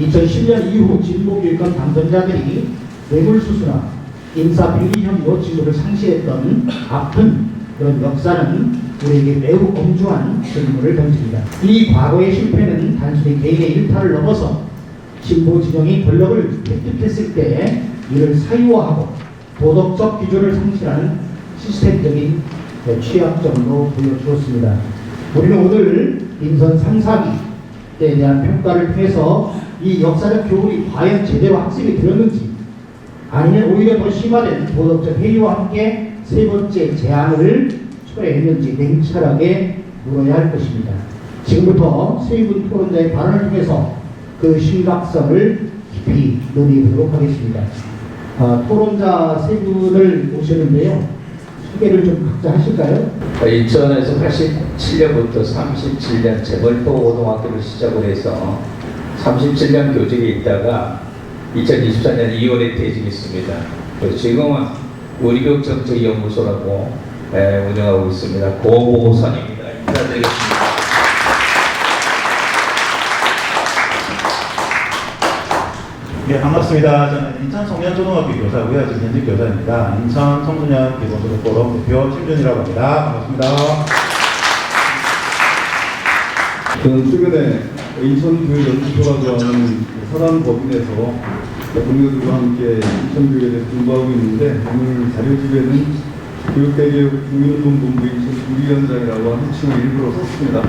2010년 이후 진보교육감 당선자들이 뇌물수수나 인사비리 혐의로 직무를 상실했던 아픈 그런 역사는 우리에게 매우 엄중한 질문을 던집니다. 이 과거의 실패는 단순히 개인의 일탈을 넘어서 진보 진영이 권력을 획득했을 때 이를 사유화하고 도덕적 기준을 상실하는 시스템적인 취약점으로 보여주었습니다. 우리는 오늘 인선 3, 4기에 대한 평가를 통해서 이 역사적 교훈이 과연 제대로 학습이 되었는지 아니면 오히려 더 심화된 도덕적 회의와 함께 세 번째 제안을 초래했는지 냉철하게 물어야 할 것입니다. 지금부터 세 분 토론자의 발언을 통해서 그 심각성을 깊이 논의해보도록 하겠습니다. 토론자 세 분을 모셨는데요. 소개를 좀 각자 하실까요? 인천에서 87년부터 37년 재벌포 고등학교를 시작을 해서 37년 교직에 있다가 2024년 2월에 퇴직했습니다. 지금은 우리교육정책연구소라고 운영하고 있습니다. 고보선입니다. 인사드리겠습니다. 네, 반갑습니다. 저는 인천 성년초등학교 교사고요. 지금 현직 교사입니다. 인천 청소년 기본소득 포럼 대표 심준이라고 합니다. 반갑습니다. 저는 최근에 인천교육연구소라고 하는 사단법인에서 동료들과 함께 인천교육에 대해서 공부하고 있는데 오늘 자료집에는 교육대개혁 국민운동본부 인천구위원장이라고 하는 칭을 일부러 썼습니다.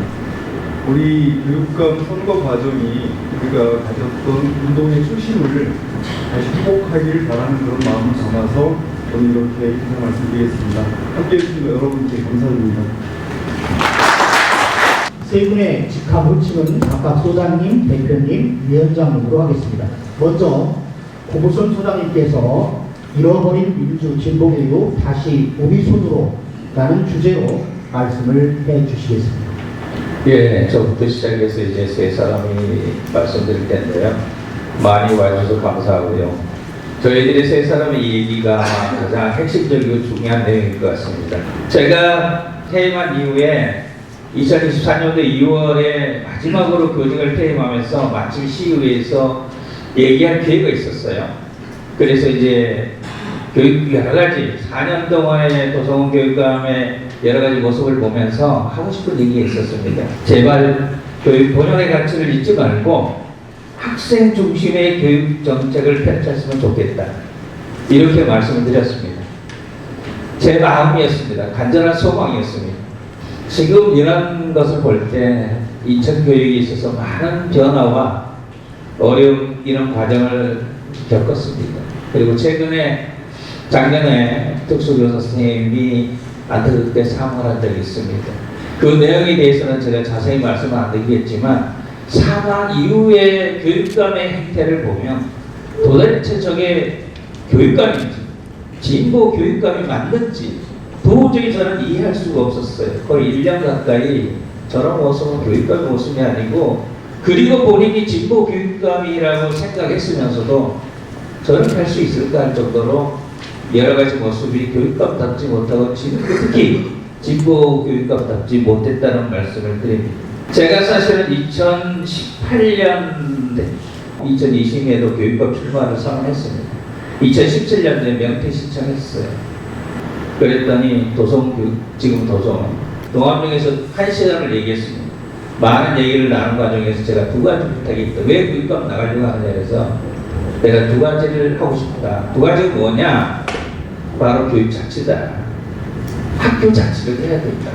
우리 교육감 선거 과정이 우리가 가졌던 운동의 초심을 다시 회복하기를 바라는 그런 마음을 담아서 저는 이렇게 인사 말씀드리겠습니다. 함께해 주신 여러분께 감사드립니다. 세 분의 직함 호칭은 각각 소장님, 대표님, 위원장님으로 하겠습니다. 먼저 고보선 소장님께서 잃어버린 민주 진보교육 다시 우리 손으로 라는 주제로 말씀을 해주시겠습니다. 예, 저부터 시작해서 이제 세 사람이 말씀드릴 텐데요. 많이 와주셔서 감사하고요. 저희들이 세 사람의 얘기가 가장 핵심적이고 중요한 내용일 것 같습니다. 제가 퇴임한 이후에 2024년도 2월에 마지막으로 교직을 퇴임하면서 마침 시의회에서 얘기한 기회가 있었어요. 그래서 이제 교육 여러 가지 4년 동안의 도성훈 교육감의 여러 가지 모습을 보면서 하고 싶은 얘기가 있었습니다. 제발 교육 본연의 가치를 잊지 말고 학생 중심의 교육 정책을 펼쳤으면 좋겠다. 이렇게 말씀을 드렸습니다. 제 마음이었습니다. 간절한 소망이었습니다. 지금 이런 것을 볼 때 인천 교육에 있어서 많은 변화와 어려운 이런 과정을 겪었습니다. 그리고 최근에 작년에 특수교사 선생님이 안타깝게 사망을 한 적이 있습니다. 그 내용에 대해서는 제가 자세히 말씀을 안 드리겠지만 사망 이후의 교육감의 행태를 보면 도대체 저게 교육감인지 진보 교육감이 맞는지 도저히 저는 이해할 수가 없었어요. 거의 1년 가까이 저런 모습은 교육감 모습이 아니고 그리고 본인이 진보 교육감이라고 생각했으면서도 저렇게 할 수 있을까 할 정도로 여러 가지 모습이 교육감답지 못하고 특히 진보 교육감답지 못했다는 말씀을 드립니다. 제가 사실은 2018년 2020년에도 교육감 출마를 선언했습니다. 2017년도에 명퇴 신청했어요. 그랬더니 지금 동암동에서 1시간을 얘기했습니다. 많은 얘기를 나눈 과정에서 제가 두 가지 부탁이 있다. 왜 교육감 나가려고 하느냐 해서 내가 두 가지를 하고 싶다. 두 가지가 뭐냐? 바로 교육 자치다. 학교 자치를 해야 된다.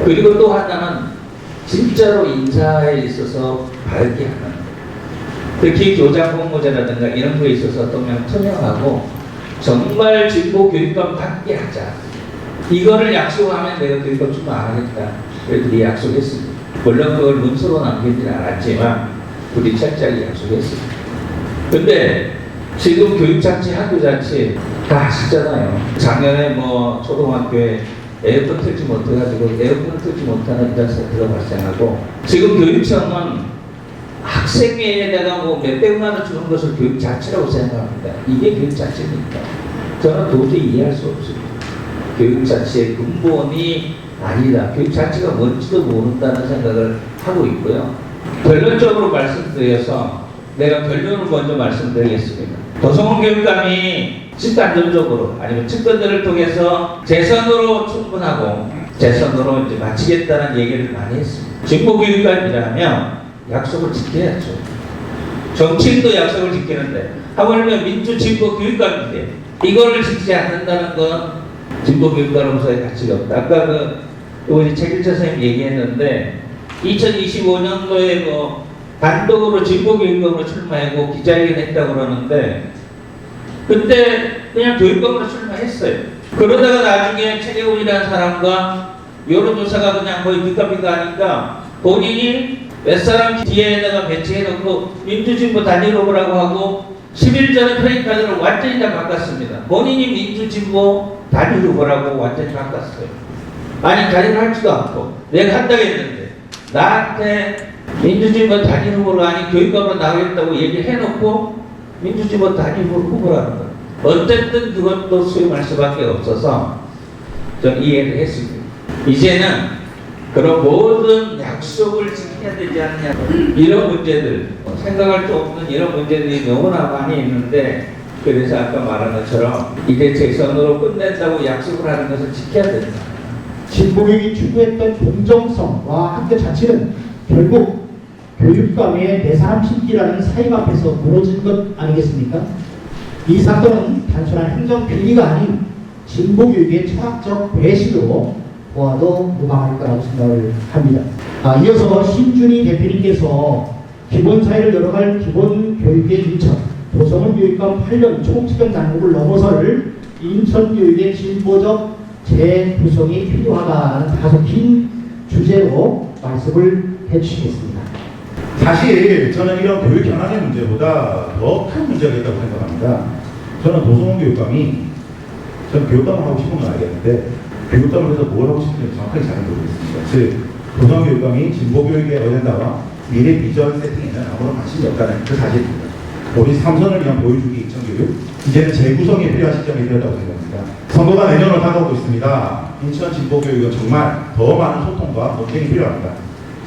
그리고 또 하나는 진짜로 인사에 있어서 바르게 하는, 특히 교장 공모제라든가 이런 거에 있어서 투명하고 정말 진보 교육감답게 하자. 이거를 약속하면 내가 교육감 출마 안 하겠다. 그래도 약속했습니다. 물론 그걸 문서로 남기지는 않았지만 우리 철저하게 약속했습니다. 근데 지금 교육자치, 학교자치 다 아시잖아요. 작년에 뭐 초등학교에 에어컨 틀지 못해가지고 에어컨 틀지 못하는 이런 사태가 발생하고 지금 교육청은 학생회에다가 뭐 몇백만 원 주는 것을 교육자치라고 생각합니다. 이게 교육자치입니까? 저는 도저히 이해할 수 없습니다. 교육자치의 근본이 아니다. 교육자치가 뭔지도 모른다는 생각을 하고 있고요. 결론적으로 말씀드려서 내가 결론을 먼저 말씀드리겠습니다. 도성훈 교육감이 집단적으로 아니면 측근들을 통해서 재선으로 충분하고 재선으로 이제 마치겠다는 얘기를 많이 했습니다. 진보교육감이라면 약속을 지켜야죠. 정치인도 약속을 지키는데 하물며 민주진보교육감인데 이거를 지키지 않는다는 건 진보교육감으로서의 가치가 없다. 아까 우리 최길철 선생님 얘기했는데 2025년도에 단독으로 진보교육감으로 출마하고 기자회견 했다고 그러는데 그때 그냥 교육감으로 출마했어요. 그러다가 나중에 최재훈이라는 사람과 여론조사가 그냥 거의 뒷값이가 하니까 본인이 몇 사람 뒤에다가 배치해놓고 민주진보 단일 후보라고 하고 10일 전에 프레임카드를 완전히 다 바꿨습니다. 본인이 민주진보 단일 후보라고 완전히 바꿨어요. 아니 단일을 할지도 않고 내가 한다고 했는데 나한테 민주진보 단일 후보가 아닌 교육감으로 나가겠다고 얘기해놓고 민주진보 단일 후보라는 거예요. 어쨌든 그것도 수용할 수밖에 없어서 좀 이해를 했습니다. 이제는 그런 모든 약속을 지켜야 되지 않냐 이런 문제들 생각할 수 없는 이런 문제들이 너무나 많이 있는데 그래서 아까 말한 것처럼 이제 재선으로 끝낸다고 약속을 하는 것을 지켜야 된다. 진보교육이 추구했던 공정성과 학교 자치는 결국 교육감의 내 사람 심기라는 사임 앞에서 무너진 것 아니겠습니까? 이 사건은 단순한 행정 비리가 아닌 진보교육의 철학적 배신으로 보아도 무방할 거라고 생각을 합니다. 이어서 신준희 대표님께서 기본사회를 열어갈 기본교육의 인천, 도성훈 교육감 8년 총체적 난국을 넘어설 인천교육의 진보적 재구성이 필요하다는 다소 긴 주제로 말씀을 해주시겠습니다. 사실 저는 이런 교육 현안의 문제보다 더 큰 문제가 있다고 생각합니다. 저는 도성훈 교육감이 저는 교육감을 하고 싶은 건 알겠는데 교육감을 해서 뭘 하고 싶은지 정확하게 잘 모르겠습니다. 즉 도성훈 교육감이 진보교육의 어젠다와 미래 비전 세팅에는 아무런 관심이 없다는 그 사실입니다. 우리 삼선을 위한 보여주기 인천교육 이제는 재구성이 필요한 시점이 되었다고 생각합니다. 선거가 내년으로 다가오고 있습니다. 인천 진보교육은 정말 더 많은 소통과 논쟁이 필요합니다.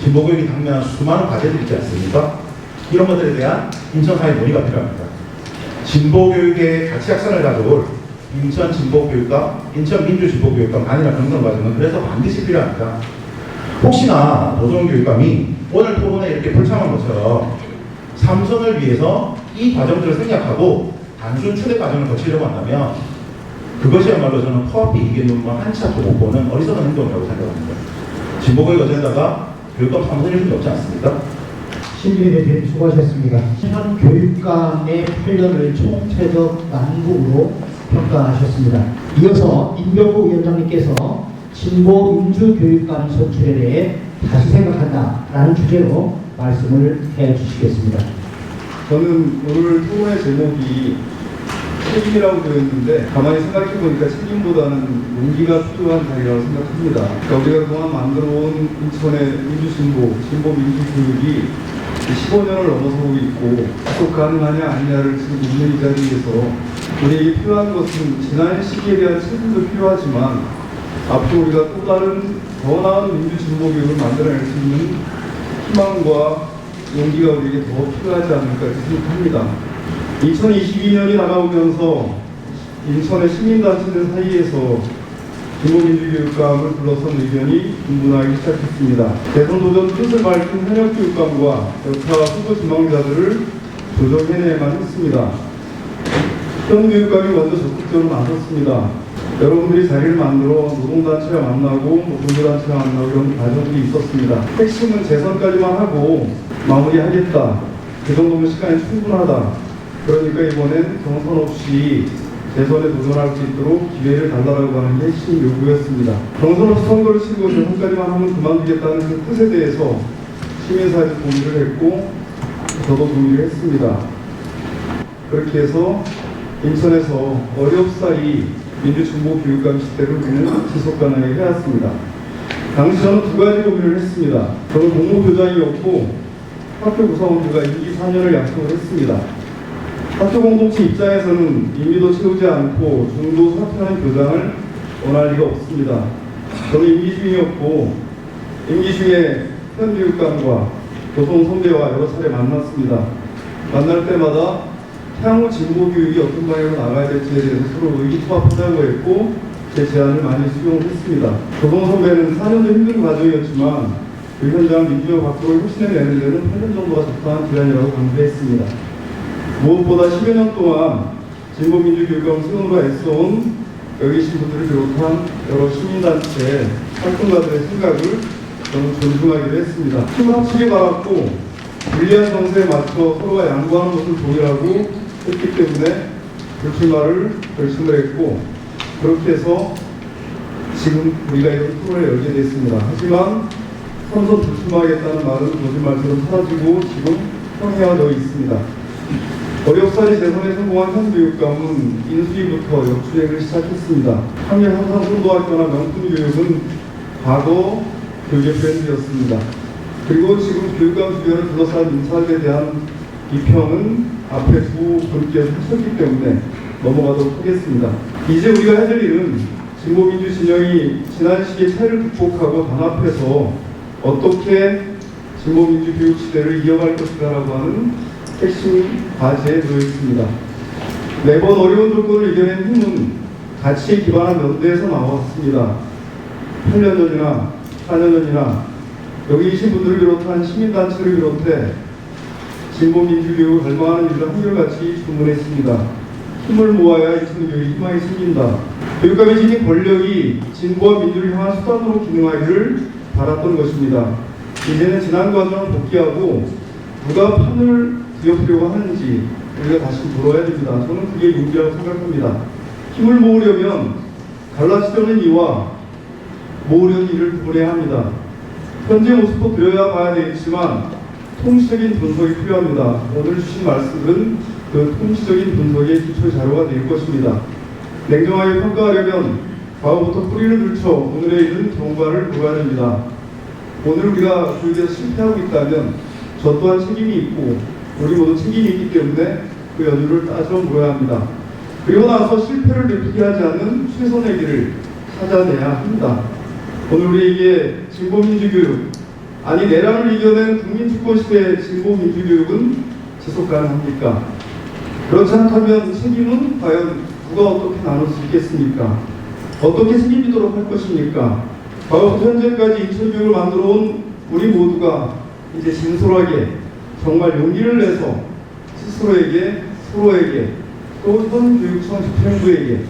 진보교육이 당면한 수많은 과제들이 있지 않습니까? 이런 것들에 대한 인천사회 논의가 필요합니다. 진보교육의 가치 확산을 가져올 인천 진보교육감, 인천 민주진보교육감 단일화 경선 과정은 그래서 반드시 필요합니다. 혹시나 도성훈 교육감이 오늘 토론에 이렇게 불참한 것처럼 삼선을 위해서 이 과정들을 생략하고 단순 추대 과정을 거치려고 한다면 그것이야말로 저는 코앞에 이게 너무 한치 앞도 못 보는 어리석은 행동이라고 생각합니다. 진보교육 어젠다가 교육감 삼선일 수는 없지 않습니까? 신준희 대표님 수고하셨습니다. 현 교육감의 8년을 총체적 난국으로 평가하셨습니다. 이어서 임병구 위원장님께서 진보 민주교육감 선출에 대해 다시 생각한다라는 주제로 말씀을 해주시겠습니다. 저는 오늘 토론의 제목이 책임이라고 되어 있는데 가만히 생각해 보니까 책임보다는 용기가 필요한 자리라고 생각합니다. 그러니까 우리가 그동안 만들어온 인천의 민주진보, 진보 민주교육이 15년을 넘어서고 있고 지속 가능하냐 아니냐를 지금 있는 이 자리에서 우리에게 필요한 것은 지난 시기에 대한 책임도 필요하지만 앞으로 우리가 또 다른 더 나은 민주진보교육을 만들어낼 수 있는 희망과 용기가 우리에게 더 필요하지 않을까 생각합니다. 2022년이 다가오면서 인천의 시민단체들 사이에서 진보민주교육감을 불러선 의견이 분분하기 시작했습니다. 대선 도전 뜻을 밝힌 현역교육감과 여타 후보 지망자들을 조정해내야만 했습니다. 현 교육감이 먼저 적극적으로 나섰습니다. 여러분들이 자리를 만들어 노동단체와 만나고 종교단체와 만나고 이런 과정들이 있었습니다. 핵심은 재선까지만 하고 마무리하겠다. 그 정도면 시간이 충분하다. 그러니까 이번엔 경선 없이 재선에 도전할 수 있도록 기회를 달라고 하는 게 핵심 요구였습니다. 경선 없이 선거를 치르고 재선까지만 하면 그만두겠다는 그 뜻에 대해서 시민사회도 동의를 했고 저도 동의를 했습니다. 그렇게 해서 인천에서 어렵사리 민주진보교육감 시대를 우리는 지속가능하게 해왔습니다. 당시 저는 두 가지 고민을 했습니다. 저는 공모교장이었고 학교 구성원들과 임기 4년을 약속을 했습니다. 학교 공동체 입장에서는 임기도 채우지 않고 중도 사퇴하는 교장을 원할 리가 없습니다. 저는 임기 중이었고 임기 중에 현 교육감과 도성 선배와 여러 차례 만났습니다. 만날 때마다 향후 진보 교육이 어떤 방향으로 나가야 될지에 대해서 서로 의기투합하자고 했고 제 제안을 많이 수용했습니다. 도성 선배는 4년도 힘든 과정이었지만 그 현장 민주화 밖으로 혁신해내는 데는 8년 정도가 적당한 기간이라고 강조했습니다. 무엇보다 10여 년 동안 진보민주교육감 수련으로 애써온 여기 계신 분들을 비롯한 여러 시민단체 활동가들의 생각을 저는 존중하기로 했습니다. 힘을 합치게 바랐고 불리한 정세에 맞춰 서로가 양보하는 것을 동일하고 했기 때문에 불출마를 결심을 했고 그렇게 해서 지금 우리가 이런 토론을 열게 됐습니다. 하지만 선선 불출마하겠다는 말은 거짓말처럼 사라지고 지금 형해화되어 있습니다. 어렵사리 재선에 성공한 현 교육감은 인수위부터 역주행을 시작했습니다. 학년 향상 선도학교나 명품 교육은 과거 교육의 브랜드였습니다. 그리고 지금 교육감 주변을 둘러싼 인사학에 대한 비평은 앞에 두 분께서 하셨기 때문에 넘어가도록 하겠습니다. 이제 우리가 해야 될 일은 진보민주 진영이 지난 시기의 차이를 극복하고 단합해서 어떻게 진보민주 교육 시대를 이어갈 것인가라고 하는 핵심 과제에 놓여 있습니다. 매번 어려운 조건을 이겨낸 힘은 가치에 기반한 연대에서 나왔습니다. 8년 전이나 4년 전이나 여기 계신 분들을 비롯한 시민단체를 비롯해 진보민주교육을 갈망하는 일을 한결같이 주문했습니다. 힘을 모아야 인천교육이 희망이 생긴다. 교육감이 지닌 권력이 진보와 민주를 향한 수단으로 기능하기를 바랐던 것입니다. 이제는 지난 과정을 복귀하고 누가 판을 뒤엎으려고 하는지 우리가 다시 물어야 됩니다. 저는 그게 용기라고 생각합니다. 힘을 모으려면 갈라치려는 이와 모으려는 이를 구분해야 합니다. 현재 모습도 그려야 봐야 되겠지만 통치적인 분석이 필요합니다. 오늘 주신 말씀은 그 통치적인 분석의 기초 자료가 될 것입니다. 냉정하게 평가하려면 과거부터 뿌리를 들쳐 오늘에 이른 경과를 보아야 됩니다. 오늘 우리가 교육에서 실패하고 있다면 저 또한 책임이 있고 우리 모두 책임이 있기 때문에 그 연유를 따져 물어야 합니다. 그리고 나서 실패를 되풀이 하지 않는 최선의 길을 찾아내야 합니다. 오늘 우리에게 진보민주교육, 아니 내란을 이겨낸 국민주권시대의 진보민주교육은 지속 가능합니까? 그렇지 않다면 책임은 과연 누가 어떻게 나눌 수 있겠습니까? 어떻게 책임지도록 할 것입니까? 과거부터 현재까지 인천교육을 만들어온 우리 모두가 이제 진솔하게 정말 용기를 내서 스스로에게, 서로에게, 또 현 교육청 집행부에게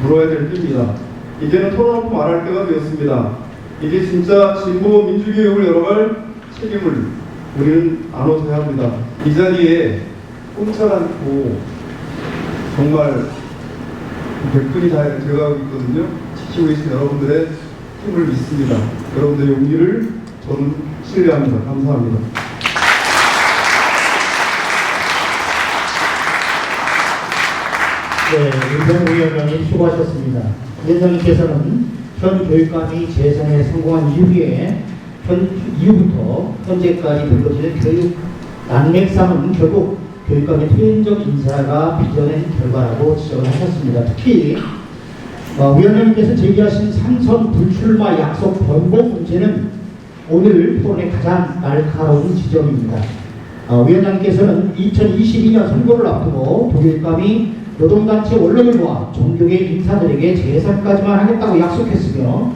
물어야 될 때입니다. 이제는 털어놓고 말할 때가 되었습니다. 이제 진짜 진보 민주교육을 열어갈 책임을 우리는 나눠서야 합니다. 이 자리에 꼼짝 않고 정말 100분이 다 들어가고 있거든요. 지키고 계신 여러분들의 힘을 믿습니다. 여러분들의 용기를 저는 신뢰합니다. 감사합니다. 네, 윤병우 위원장님 수고하셨습니다. 위원장님께서는 현 교육감이 재선에 성공한 이후부터 현재까지 불거지는 교육 난맥상은 결국 교육감의 퇴행적 인사가 빚어낸 결과라고 지적을 하셨습니다. 특히 위원장님께서 제기하신 삼선 불출마 약속 번복 문제는 오늘 토론의 가장 날카로운 지점입니다. 위원장님께서는 2022년 선거를 앞두고 도교육감이 노동단체 원로들과 종교계 인사들에게 재선까지만 하겠다고 약속했으며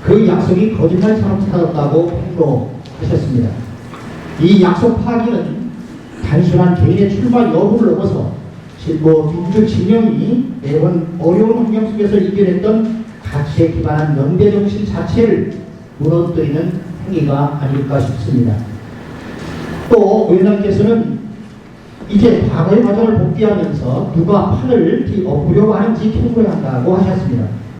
그 약속이 거짓말처럼 사라졌다고 폭로하셨습니다. 이 약속 파기는 단순한 개인의 출마 여부를 넘어서 민주 진영이 매번 어려운 환경 속에서 이겨냈던 가치에 기반한 연대 정신 자체를 무너뜨리는 행위가 아닐까 싶습니다. 또 위원장님께서는 이제 과거의 과정을 복귀하면서 누가 판을 뒤엎으려고 하는지 탐구해야 한다고 하셨습니다.